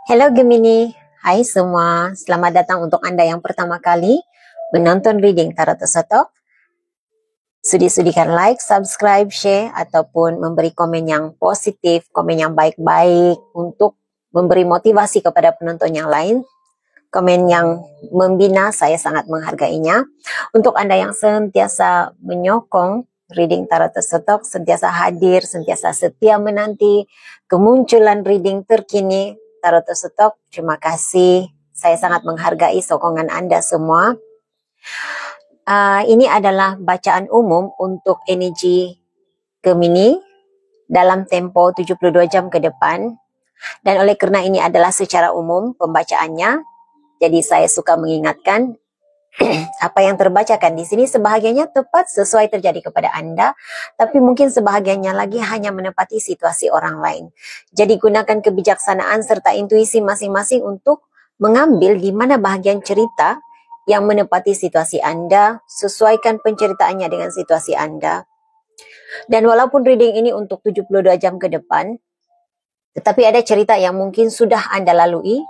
Hello Gemini, hai semua. Selamat datang untuk Anda yang pertama kali menonton reading Tarot Osotok. Sudi-sudikan like, subscribe, share, ataupun memberi komen yang positif, komen yang baik-baik untuk memberi motivasi kepada penonton yang lain. Komen yang membina, saya sangat menghargainya. Untuk Anda yang sentiasa menyokong reading Tarot Osotok, sentiasa hadir, sentiasa setia menanti kemunculan reading terkini Tarot Osotok, terima kasih. Saya sangat menghargai sokongan Anda semua. Ini adalah bacaan umum untuk energi Gemini dalam tempo 72 jam ke depan. Dan oleh kerana ini adalah secara umum pembacaannya, jadi saya suka mengingatkan apa yang terbacakan di sini sebahagiannya tepat sesuai terjadi kepada Anda, tapi mungkin sebahagiannya lagi hanya menepati situasi orang lain. Jadi gunakan kebijaksanaan serta intuisi masing-masing untuk mengambil di mana bahagian cerita yang menepati situasi Anda, sesuaikan penceritaannya dengan situasi Anda. Dan walaupun reading ini untuk 72 jam ke depan, tetapi ada cerita yang mungkin sudah Anda lalui,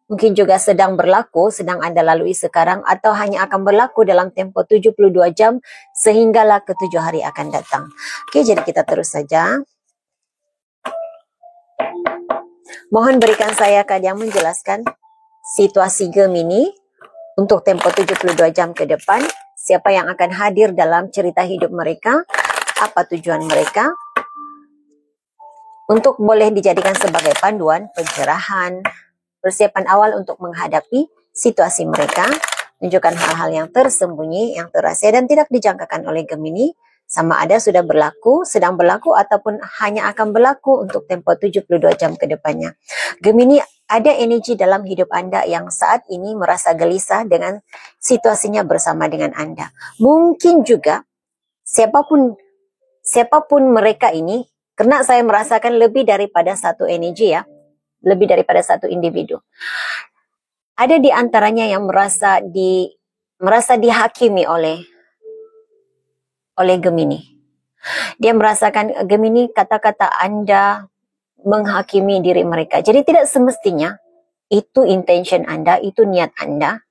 mungkin juga sedang berlaku, sedang Anda lalui sekarang, atau hanya akan berlaku dalam tempo 72 jam sehinggalah ke-7 hari akan datang. Oke, jadi kita terus saja. Mohon berikan saya kad yang menjelaskan situasi Gemini untuk tempo 72 jam ke depan, siapa yang akan hadir dalam cerita hidup mereka, apa tujuan mereka, untuk boleh dijadikan sebagai panduan, pencerahan, persiapan awal untuk menghadapi situasi mereka, menunjukkan hal-hal yang tersembunyi, yang terasa dan tidak dijangkakan oleh Gemini, sama ada sudah berlaku, sedang berlaku, ataupun hanya akan berlaku untuk tempo 72 jam ke depannya. Gemini, ada energi dalam hidup Anda yang saat ini merasa gelisah dengan situasinya bersama dengan Anda. Mungkin juga siapapun mereka ini, karena saya merasakan lebih daripada satu energi ya, lebih daripada satu individu. Ada di antaranya yang merasa dihakimi oleh Gemini. Dia merasakan Gemini kata-kata Anda menghakimi diri mereka. Jadi tidak semestinya itu intention Anda, itu niat Anda,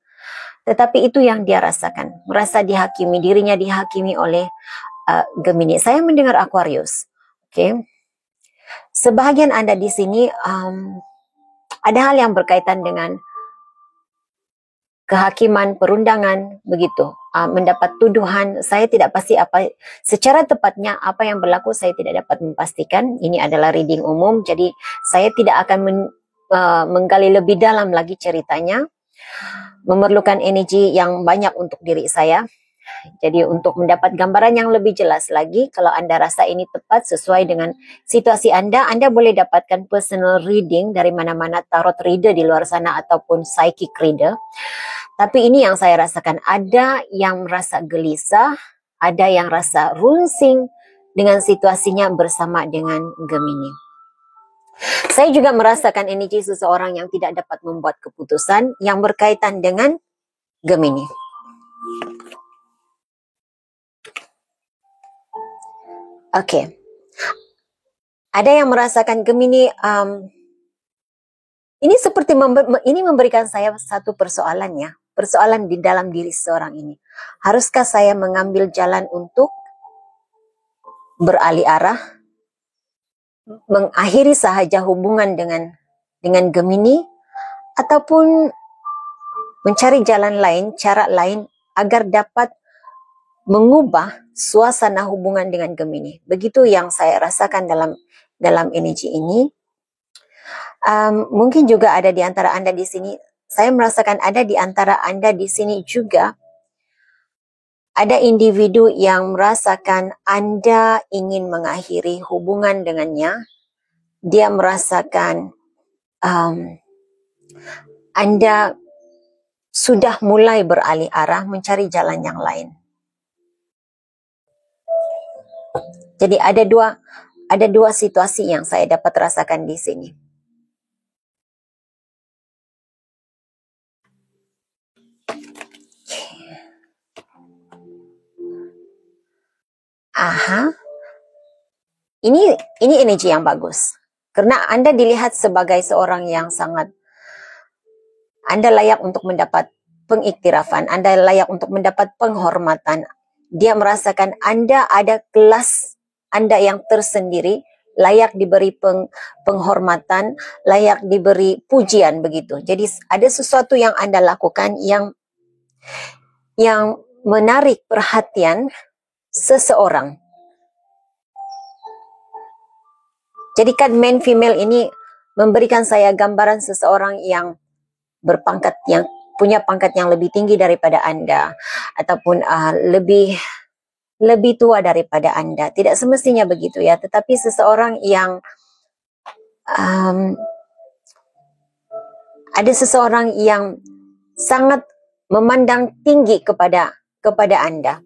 tetapi itu yang dia rasakan. Merasa dihakimi, dirinya dihakimi oleh Gemini. Saya mendengar Aquarius. Oke. Sebahagian Anda di sini ada hal yang berkaitan dengan kehakiman, perundangan, begitu. Mendapat tuduhan, saya tidak pasti apa secara tepatnya apa yang berlaku, saya tidak dapat memastikan. Ini adalah reading umum, jadi saya tidak akan menggali lebih dalam lagi ceritanya. Memerlukan energi yang banyak untuk diri saya. Jadi untuk mendapat gambaran yang lebih jelas lagi, kalau Anda rasa ini tepat sesuai dengan situasi Anda boleh dapatkan personal reading dari mana-mana tarot reader di luar sana ataupun psychic reader. Tapi ini yang saya rasakan, ada yang merasa gelisah, ada yang rasa runsing dengan situasinya bersama dengan Gemini. Saya juga merasakan energi seseorang yang tidak dapat membuat keputusan yang berkaitan dengan Gemini. Oke. Ada yang merasakan Gemini, ini seperti ini memberikan saya satu persoalan ya. Persoalan di dalam diri seorang ini. Haruskah saya mengambil jalan untuk beralih arah, mengakhiri sahaja hubungan dengan Gemini, ataupun mencari jalan lain, cara lain agar dapat mengubah suasana hubungan dengan Gemini. Begitu yang saya rasakan dalam energi ini. Mungkin juga ada di antara Anda di sini. Saya merasakan ada di antara Anda di sini juga ada individu yang merasakan Anda ingin mengakhiri hubungan dengannya. Dia merasakan Anda sudah mulai beralih arah mencari jalan yang lain. Jadi ada dua situasi yang saya dapat rasakan di sini. Ini energi yang bagus. Karena Anda dilihat sebagai seorang yang sangat Anda layak untuk mendapat pengiktirafan, Anda layak untuk mendapat penghormatan. Dia merasakan Anda ada kelas Anda yang tersendiri, layak diberi penghormatan, layak diberi pujian begitu. Jadi ada sesuatu yang Anda lakukan yang menarik perhatian seseorang. Jadi kan man female ini memberikan saya gambaran seseorang yang berpangkat, yang punya pangkat yang lebih tinggi daripada Anda, ataupun lebih tua daripada Anda. Tidak semestinya begitu ya, tetapi seseorang yang ada seseorang yang sangat memandang tinggi kepada Anda.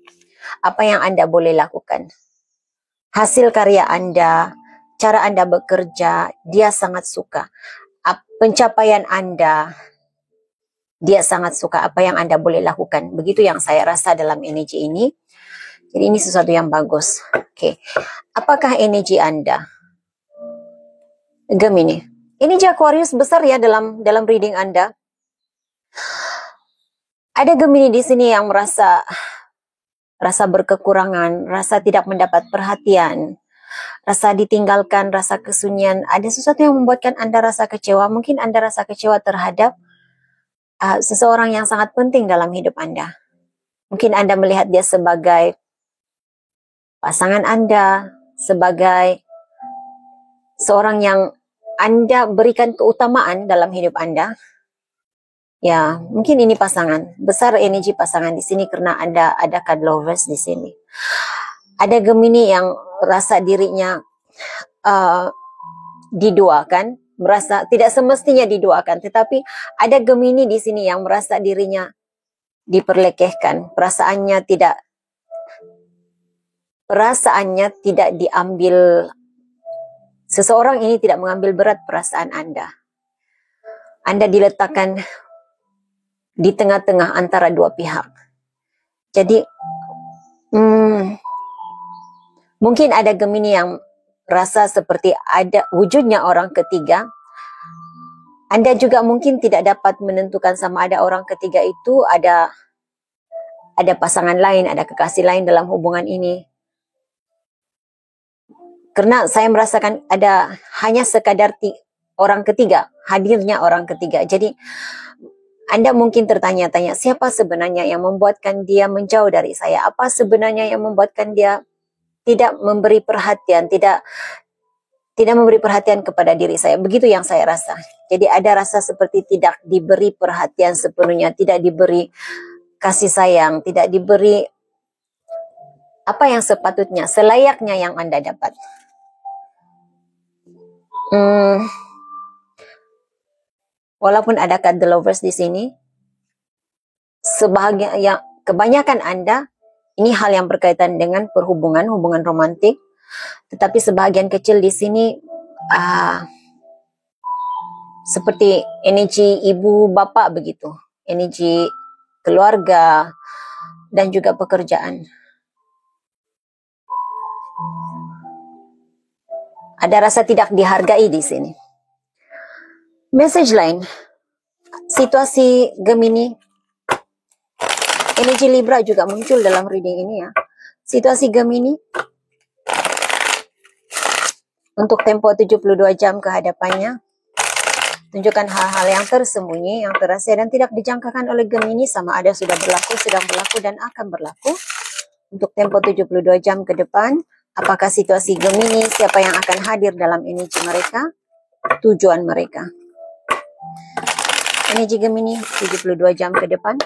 Apa yang Anda boleh lakukan, hasil karya Anda, cara Anda bekerja, dia sangat suka. Pencapaian Anda, dia sangat suka apa yang Anda boleh lakukan. Begitu yang saya rasa dalam energi ini. Jadi ini sesuatu yang bagus. Oke. Apakah energi Anda? Gemini. Energi Aquarius besar ya dalam reading Anda. Ada Gemini di sini yang merasa berkekurangan, rasa tidak mendapat perhatian, rasa ditinggalkan, rasa kesunyian. Ada sesuatu yang membuatkan Anda rasa kecewa. Mungkin Anda rasa kecewa terhadap seseorang yang sangat penting dalam hidup Anda. Mungkin Anda melihat dia sebagai pasangan Anda, sebagai seorang yang Anda berikan keutamaan dalam hidup Anda. Ya, mungkin ini pasangan. Besar energi pasangan di sini karena Anda ada card lovers di sini. Ada Gemini yang rasa dirinya diduakan, merasa tidak semestinya diduakan, tetapi ada Gemini di sini yang merasa dirinya diperlekehkan, perasaannya tidak diambil. Seseorang ini tidak mengambil berat perasaan Anda. Anda diletakkan di tengah-tengah antara dua pihak. Jadi mungkin ada Gemini yang rasa seperti ada wujudnya orang ketiga. Anda juga mungkin tidak dapat menentukan sama ada orang ketiga itu ada pasangan lain, ada kekasih lain dalam hubungan ini. Karena saya merasakan ada hanya sekadar orang ketiga, hadirnya orang ketiga. Jadi Anda mungkin tertanya-tanya, siapa sebenarnya yang membuatkan dia menjauh dari saya? Apa sebenarnya yang membuatkan dia tidak memberi perhatian, tidak memberi perhatian kepada diri saya? Begitu yang saya rasa. Jadi ada rasa seperti tidak diberi perhatian sepenuhnya, tidak diberi kasih sayang, tidak diberi apa yang sepatutnya, selayaknya yang Anda dapat. Walaupun ada card the lovers di sini, kebanyakan Anda, ini hal yang berkaitan dengan hubungan romantik, tetapi sebahagian kecil di sini seperti energi ibu bapak begitu, energi keluarga dan juga pekerjaan. Ada rasa tidak dihargai di sini. Message lain, situasi Gemini, energi Libra juga muncul dalam reading ini ya. Situasi Gemini untuk tempo 72 jam ke hadapannya, tunjukkan hal-hal yang tersembunyi, yang terasa dan tidak dijangkakan oleh Gemini, sama ada sudah berlaku, sedang berlaku, dan akan berlaku untuk tempo 72 jam ke depan. Apakah situasi Gemini, siapa yang akan hadir dalam energi mereka, tujuan mereka. Energi Gemini 72 jam ke depan.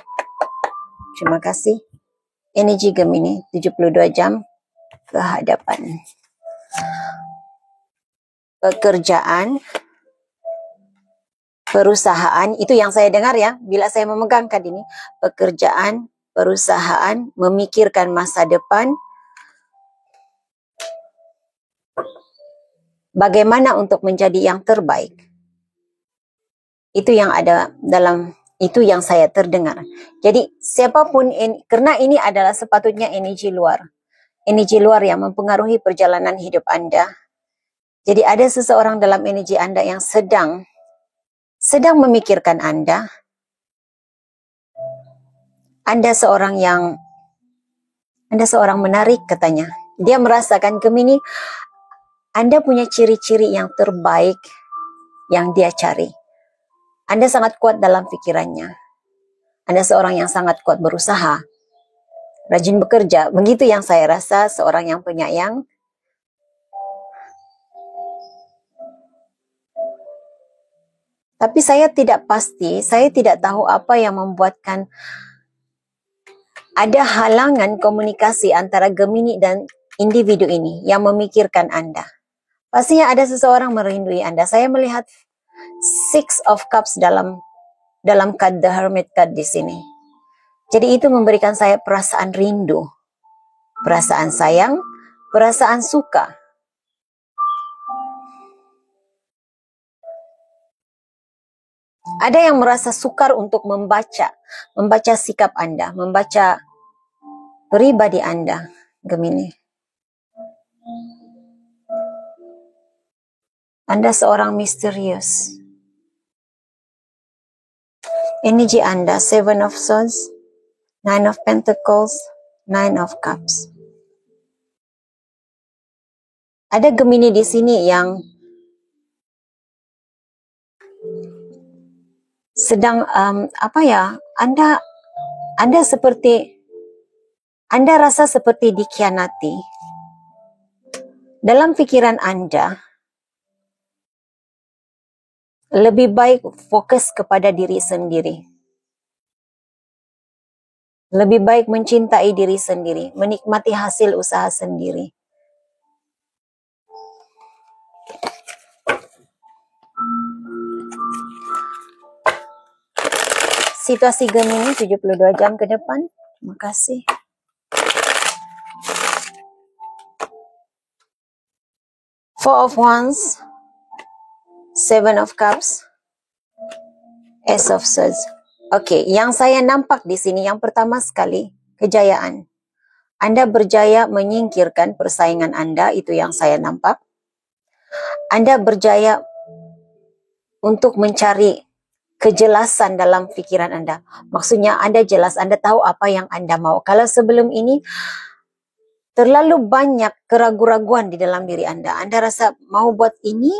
Terima kasih. Energi Gemini 72 jam ke hadapan. Pekerjaan, perusahaan, itu yang saya dengar ya, bila saya memegang kad ini. Pekerjaan, perusahaan, memikirkan masa depan, bagaimana untuk menjadi yang terbaik. Itu yang ada itu yang saya terdengar. Jadi siapapun, karena ini adalah sepatutnya energi luar yang mempengaruhi perjalanan hidup Anda. Jadi ada seseorang dalam energi Anda yang sedang memikirkan Anda, Anda seorang menarik katanya. Dia merasakan Gemini, Anda punya ciri-ciri yang terbaik yang dia cari. Anda sangat kuat dalam pikirannya. Anda seorang yang sangat kuat berusaha, rajin bekerja. Begitu yang saya rasa seorang yang penyayang. Tapi saya tidak pasti, saya tidak tahu apa yang membuatkan ada halangan komunikasi antara Gemini dan individu ini yang memikirkan Anda. Pastinya ada seseorang merindui Anda. Saya melihat Six of Cups dalam card The Hermit card di sini. Jadi itu memberikan saya perasaan rindu, perasaan sayang, perasaan suka. Ada yang merasa sukar untuk membaca sikap Anda, membaca pribadi Anda, Gemini. Anda seorang misterius. Energi Anda, Seven of Swords, Nine of Pentacles, Nine of Cups. Ada Gemini di sini yang sedang Anda rasa seperti dikhianati. Dalam pikiran Anda, lebih baik fokus kepada diri sendiri. Lebih baik mencintai diri sendiri, menikmati hasil usaha sendiri. Situasi Gemini 72 jam ke depan. Terima kasih. Four of Wands, Seven of Cups, Ace of Swords. Oke, yang saya nampak di sini yang pertama sekali, kejayaan. Anda berjaya menyingkirkan persaingan Anda, itu yang saya nampak. Anda berjaya untuk mencari kejelasan dalam pikiran Anda. Maksudnya Anda jelas, Anda tahu apa yang Anda mau. Kalau sebelum ini terlalu banyak keraguan-raguan di dalam diri Anda. Anda rasa mau buat ini,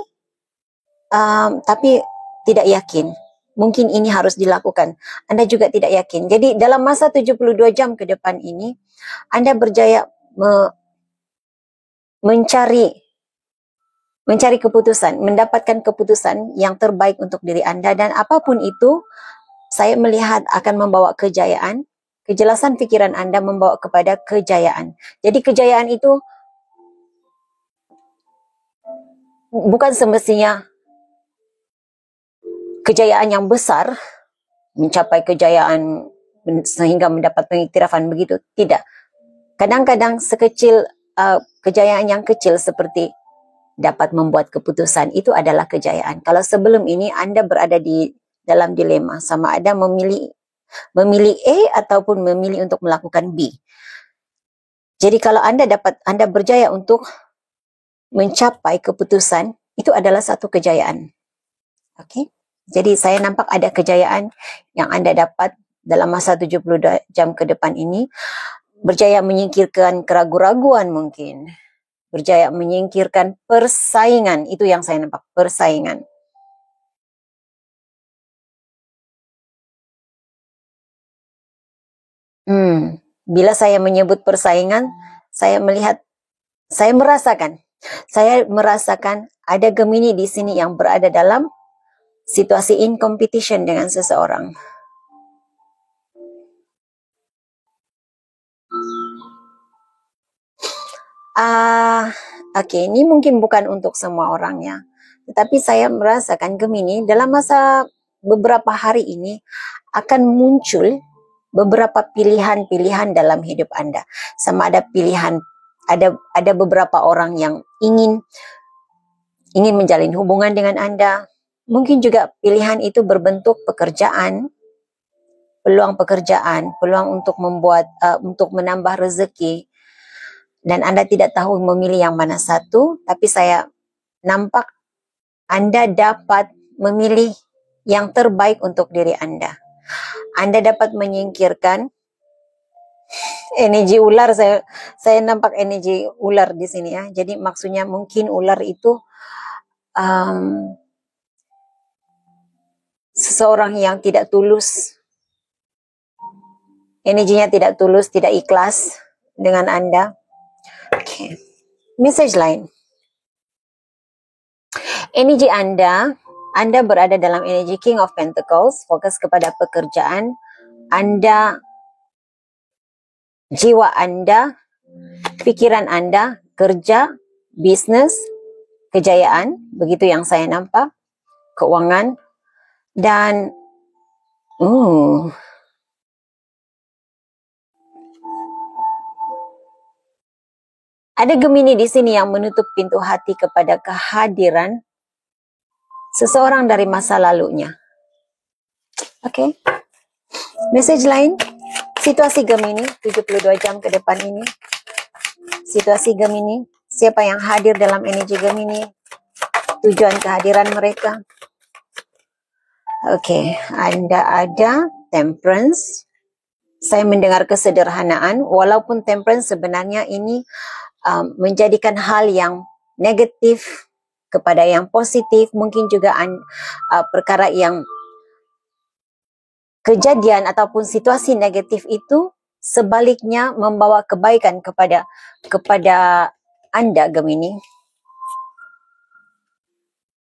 tapi tidak yakin. Mungkin ini harus dilakukan. Anda juga tidak yakin. Jadi dalam masa 72 jam ke depan ini, Anda berjaya mencari keputusan, mendapatkan keputusan yang terbaik untuk diri Anda. Dan apapun itu, saya melihat akan membawa kejayaan. Kejelasan pikiran Anda membawa kepada kejayaan. Jadi kejayaan itu bukan semestinya kejayaan yang besar, mencapai kejayaan sehingga mendapat pengiktirafan begitu. Tidak. Kadang-kadang sekecil kejayaan yang kecil seperti dapat membuat keputusan, itu adalah kejayaan. Kalau sebelum ini Anda berada di dalam dilema, sama ada memilih A ataupun memilih untuk melakukan B. Jadi kalau Anda berjaya untuk mencapai keputusan, itu adalah satu kejayaan. Oke? Jadi saya nampak ada kejayaan yang Anda dapat dalam masa 72 jam ke depan ini. Berjaya menyingkirkan keraguan-raguan mungkin. Berjaya menyingkirkan persaingan. Itu yang saya nampak, persaingan. Bila saya menyebut persaingan, saya merasakan ada Gemini di sini yang berada dalam situasi in competition dengan seseorang. Oke, ini mungkin bukan untuk semua orang ya. Tetapi saya merasakan Gemini dalam masa beberapa hari ini akan muncul beberapa pilihan-pilihan dalam hidup Anda. Sama ada pilihan, ada beberapa orang yang ingin menjalin hubungan dengan Anda. Mungkin juga pilihan itu berbentuk pekerjaan, peluang pekerjaan, peluang untuk untuk menambah rezeki. Dan Anda tidak tahu memilih yang mana satu, tapi saya nampak Anda dapat memilih yang terbaik untuk diri Anda. Anda dapat menyingkirkan Energi ular, saya nampak energi ular di sini ya. Jadi maksudnya mungkin ular itu seseorang yang tidak tulus, energinya tidak tulus, tidak ikhlas dengan Anda. Okay. Message lain. Energi Anda berada dalam energi King of Pentacles, fokus kepada pekerjaan Anda, jiwa Anda, pikiran Anda, kerja, bisnis, kejayaan, begitu yang saya nampak, keuangan, dan ada Gemini di sini yang menutup pintu hati kepada kehadiran seseorang dari masa lalunya. Oke. Message lain. Situasi Gemini 72 jam ke depan ini. Situasi Gemini. Siapa yang hadir dalam energi Gemini? Tujuan kehadiran mereka. Oke. Anda ada Temperance. Saya mendengar kesederhanaan. Walaupun Temperance sebenarnya ini menjadikan hal yang negatif kepada yang positif, mungkin juga perkara yang kejadian ataupun situasi negatif itu sebaliknya membawa kebaikan kepada Anda Gemini.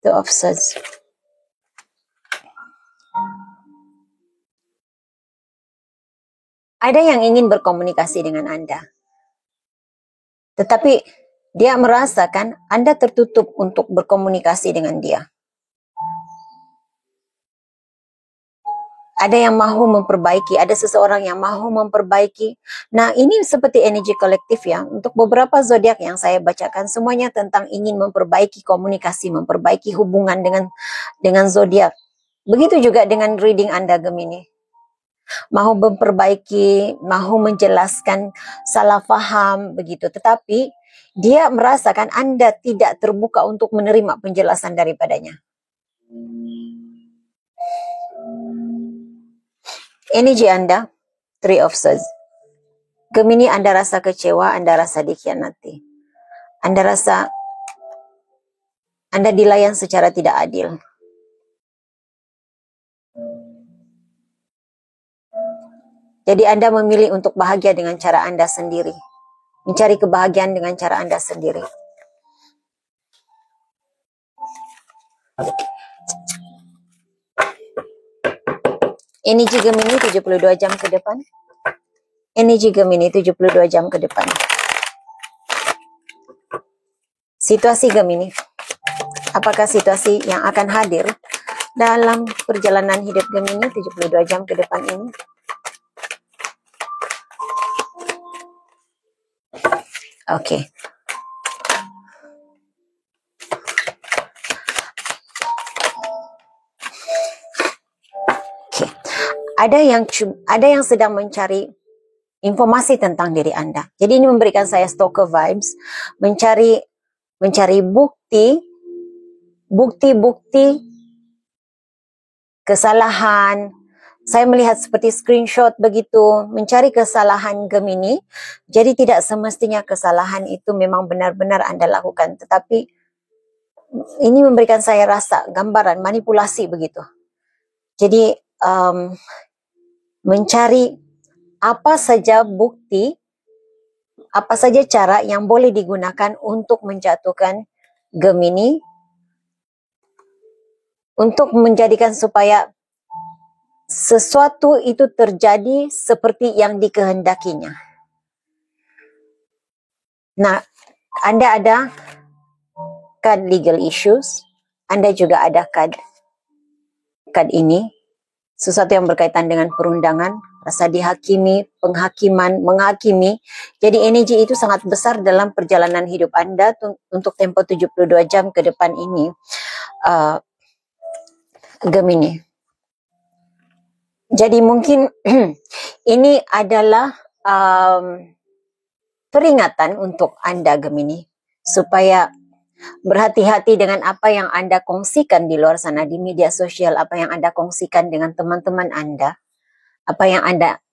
Two of Swords. Ada yang ingin berkomunikasi dengan Anda, tetapi dia merasakan Anda tertutup untuk berkomunikasi dengan dia. Ada yang mahu memperbaiki, ada seseorang yang mahu memperbaiki. Nah, ini seperti energi kolektif ya. Untuk beberapa zodiak yang saya bacakan, semuanya tentang ingin memperbaiki komunikasi, memperbaiki hubungan dengan zodiak. Begitu juga dengan reading Anda Gemini. Mahu memperbaiki, mahu menjelaskan salah faham, begitu. Tetapi dia merasakan Anda tidak terbuka untuk menerima penjelasan daripadanya. Energi Anda, Three of Swords. Gemini, Anda rasa kecewa, Anda rasa dikhianati. Anda rasa Anda dilayan secara tidak adil. Jadi Anda memilih untuk bahagia dengan cara Anda sendiri. Mencari kebahagiaan dengan cara Anda sendiri. Energi Gemini 72 jam ke depan. Energi Gemini 72 jam ke depan. Situasi Gemini. Apakah situasi yang akan hadir dalam perjalanan hidup Gemini 72 jam ke depan ini? Oke. Ada yang sedang mencari informasi tentang diri Anda. Jadi ini memberikan saya stalker vibes, mencari bukti kesalahan. Saya melihat seperti screenshot begitu, mencari kesalahan Gemini. Jadi tidak semestinya kesalahan itu memang benar-benar Anda lakukan, tetapi ini memberikan saya rasa gambaran manipulasi begitu. Jadi mencari apa saja bukti, apa saja cara yang boleh digunakan untuk menjatuhkan Gemini, untuk menjadikan supaya sesuatu itu terjadi seperti yang dikehendakinya. Nah, Anda ada card legal issues, Anda juga ada card ini, sesuatu yang berkaitan dengan perundangan, rasa dihakimi, penghakiman, menghakimi. Jadi energi itu sangat besar dalam perjalanan hidup Anda untuk tempo 72 jam ke depan ini, Gemini. Jadi mungkin ini adalah peringatan untuk Anda Gemini, supaya berhati-hati dengan apa yang Anda kongsikan di luar sana, di media sosial, apa yang Anda kongsikan dengan teman-teman Anda, apa yang Anda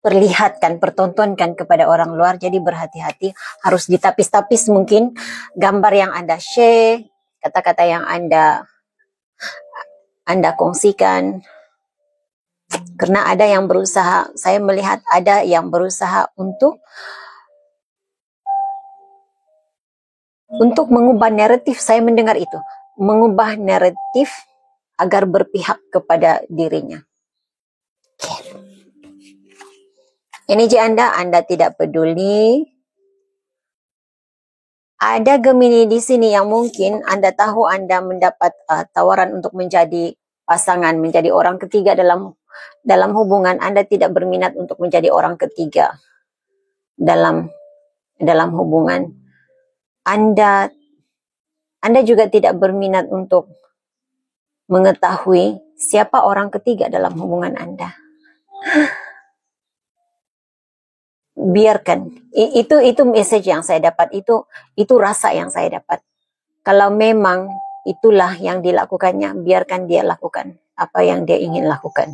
perlihatkan, pertontonkan kepada orang luar. Jadi berhati-hati, harus ditapis-tapis mungkin gambar yang Anda share, kata-kata yang Anda kongsikan. Karena ada yang berusaha, saya melihat ada yang berusaha untuk mengubah naratif. Saya mendengar itu, mengubah naratif agar berpihak kepada dirinya. Energi Anda tidak peduli. Ada Gemini di sini yang mungkin Anda tahu Anda mendapat tawaran untuk menjadi pasangan, menjadi orang ketiga dalam hubungan. Anda tidak berminat untuk menjadi orang ketiga dalam hubungan. Anda juga tidak berminat untuk mengetahui siapa orang ketiga dalam hubungan Anda. Biarkan. Itu message yang saya dapat, itu rasa yang saya dapat. Kalau memang itulah yang dilakukannya, biarkan dia lakukan apa yang dia ingin lakukan.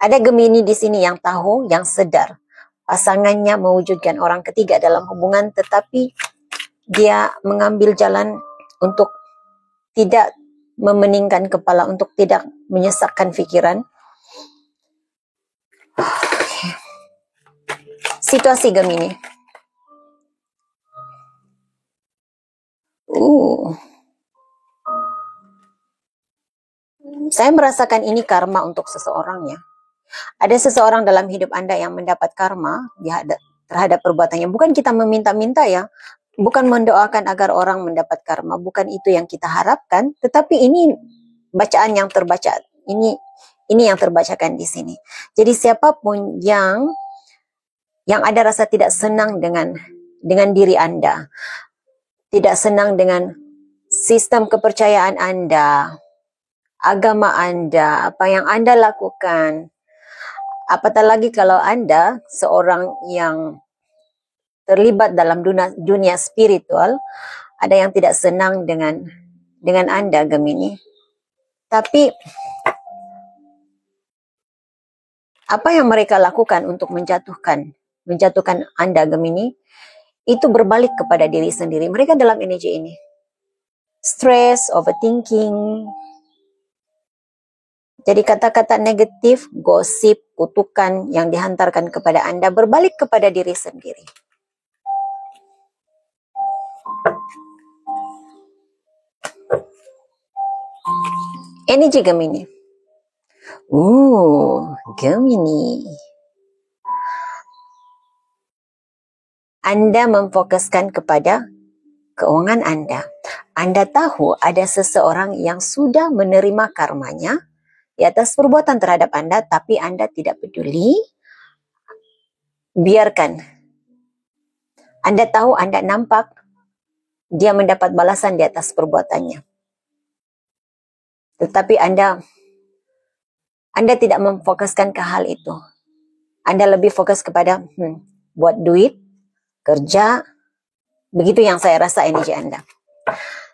Ada Gemini di sini yang tahu, yang sadar pasangannya mewujudkan orang ketiga dalam hubungan, tetapi dia mengambil jalan untuk tidak memeningkan kepala, untuk tidak menyesakkan pikiran. Situasi Gemini. Saya merasakan ini karma untuk seseorang ya. Ada seseorang dalam hidup Anda yang mendapat karma terhadap perbuatannya. Bukan kita meminta-minta ya. Bukan mendoakan agar orang mendapat karma. Bukan itu yang kita harapkan. Tetapi ini bacaan yang terbaca. Ini yang terbacakan di sini. Jadi siapapun yang ada rasa tidak senang dengan diri Anda, tidak senang dengan sistem kepercayaan Anda, agama Anda, apa yang Anda lakukan, apatah lagi kalau Anda seorang yang terlibat dalam dunia spiritual, ada yang tidak senang dengan Anda Gemini. Tapi apa yang mereka lakukan untuk menjatuhkan Anda Gemini, itu berbalik kepada diri sendiri. Mereka dalam energi ini. Stress, overthinking. Jadi kata-kata negatif, gosip, kutukan yang dihantarkan kepada Anda berbalik kepada diri sendiri. Energi Gemini. Gemini. Anda memfokuskan kepada keuangan Anda. Anda tahu ada seseorang yang sudah menerima karmanya di atas perbuatan terhadap Anda, tapi Anda tidak peduli. Biarkan. Anda tahu, Anda nampak dia mendapat balasan di atas perbuatannya. Tetapi Anda tidak memfokuskan ke hal itu. Anda lebih fokus kepada buat duit, kerja. Begitu yang saya rasa energi Anda.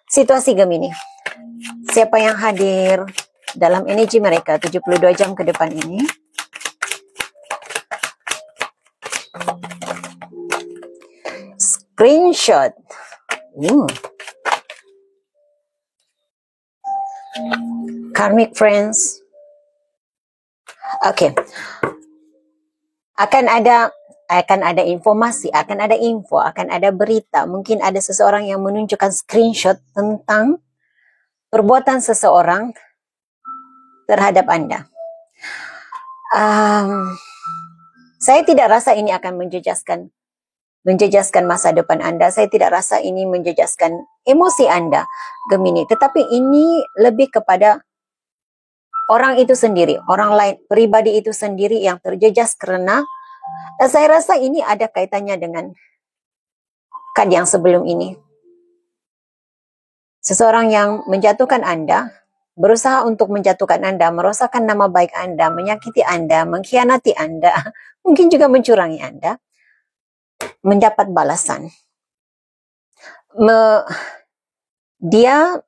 Situasi Gemini. Siapa yang hadir dalam energi mereka 72 jam ke depan ini? Screenshot. Karmic friends. Oke. Akan ada informasi, akan ada info, akan ada berita. Mungkin ada seseorang yang menunjukkan screenshot tentang perbuatan seseorang terhadap Anda. Saya tidak rasa ini akan menjejaskan masa depan Anda. Saya tidak rasa ini menjejaskan emosi Anda, Gemini. Tetapi ini lebih kepada orang itu sendiri, orang lain, pribadi itu sendiri yang terjejas karena saya rasa ini ada kaitannya dengan kad yang sebelum ini. Seseorang yang menjatuhkan Anda, berusaha untuk menjatuhkan Anda, merosakkan nama baik Anda, menyakiti Anda, mengkhianati Anda, mungkin juga mencurangi Anda, mendapat balasan. Dia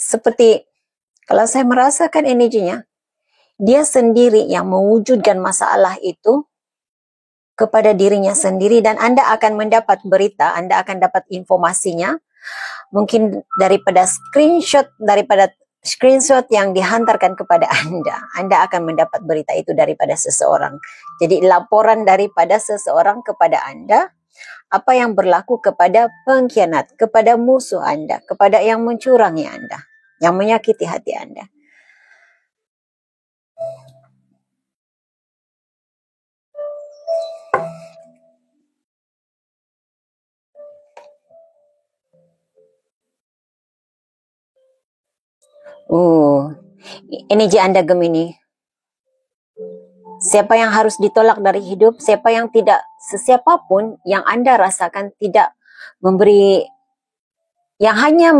seperti, kalau saya merasakan energinya, Dia sendiri yang mewujudkan masalah itu kepada dirinya sendiri, dan Anda akan mendapat berita, Anda akan dapat informasinya mungkin daripada screenshot yang dihantarkan kepada Anda. Anda akan mendapat berita itu daripada seseorang. Jadi laporan daripada seseorang kepada Anda, apa yang berlaku kepada pengkhianat, kepada musuh Anda, kepada yang mencurangi Anda, yang menyakiti hati Anda. Energi Anda Gemini. Siapa yang harus ditolak dari hidup, siapa yang tidak, sesiapapun yang Anda rasakan tidak memberi, yang hanya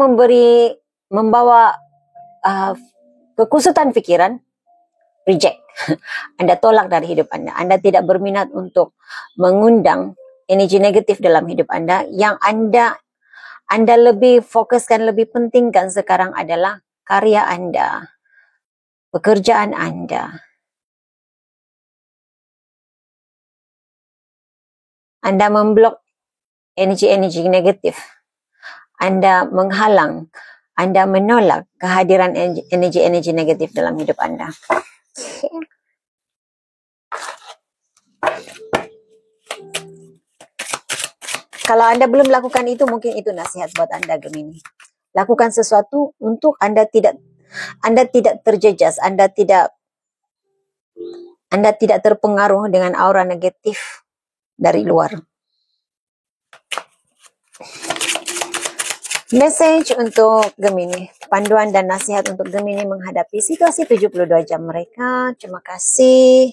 membawa kekusutan pikiran, reject. Anda tolak dari hidup Anda. Anda tidak berminat untuk mengundang energi negatif dalam hidup Anda. Yang Anda lebih fokuskan, lebih pentingkan sekarang adalah karya Anda, pekerjaan Anda. Anda memblok energi-energi negatif. Anda menghalang, Anda menolak kehadiran energi-energi negatif dalam hidup Anda. Kalau Anda belum lakukan itu, mungkin itu nasihat buat Anda Gemini. Lakukan sesuatu untuk Anda tidak terjejas, Anda tidak terpengaruh dengan aura negatif dari luar. Message untuk Gemini, panduan dan nasihat untuk Gemini menghadapi situasi 72 jam mereka. Terima kasih.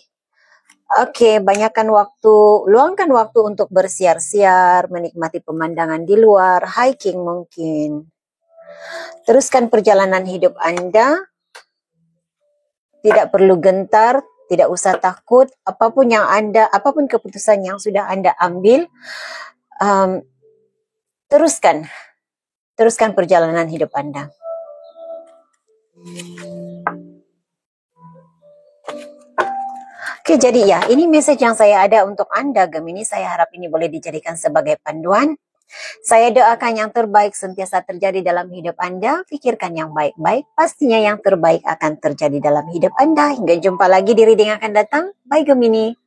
Oke, luangkan waktu untuk bersiar-siar, menikmati pemandangan di luar, hiking mungkin. Teruskan perjalanan hidup Anda. Tidak perlu gentar, tidak usah takut. Apapun keputusan yang sudah Anda ambil, teruskan perjalanan hidup Anda. Oke, jadi ya, ini message yang saya ada untuk Anda Gemini. Saya harap ini boleh dijadikan sebagai panduan. Saya doakan yang terbaik sentiasa terjadi dalam hidup Anda. Pikirkan yang baik-baik, pastinya yang terbaik akan terjadi dalam hidup Anda. Hingga jumpa lagi di reading akan datang. Bye Gemini.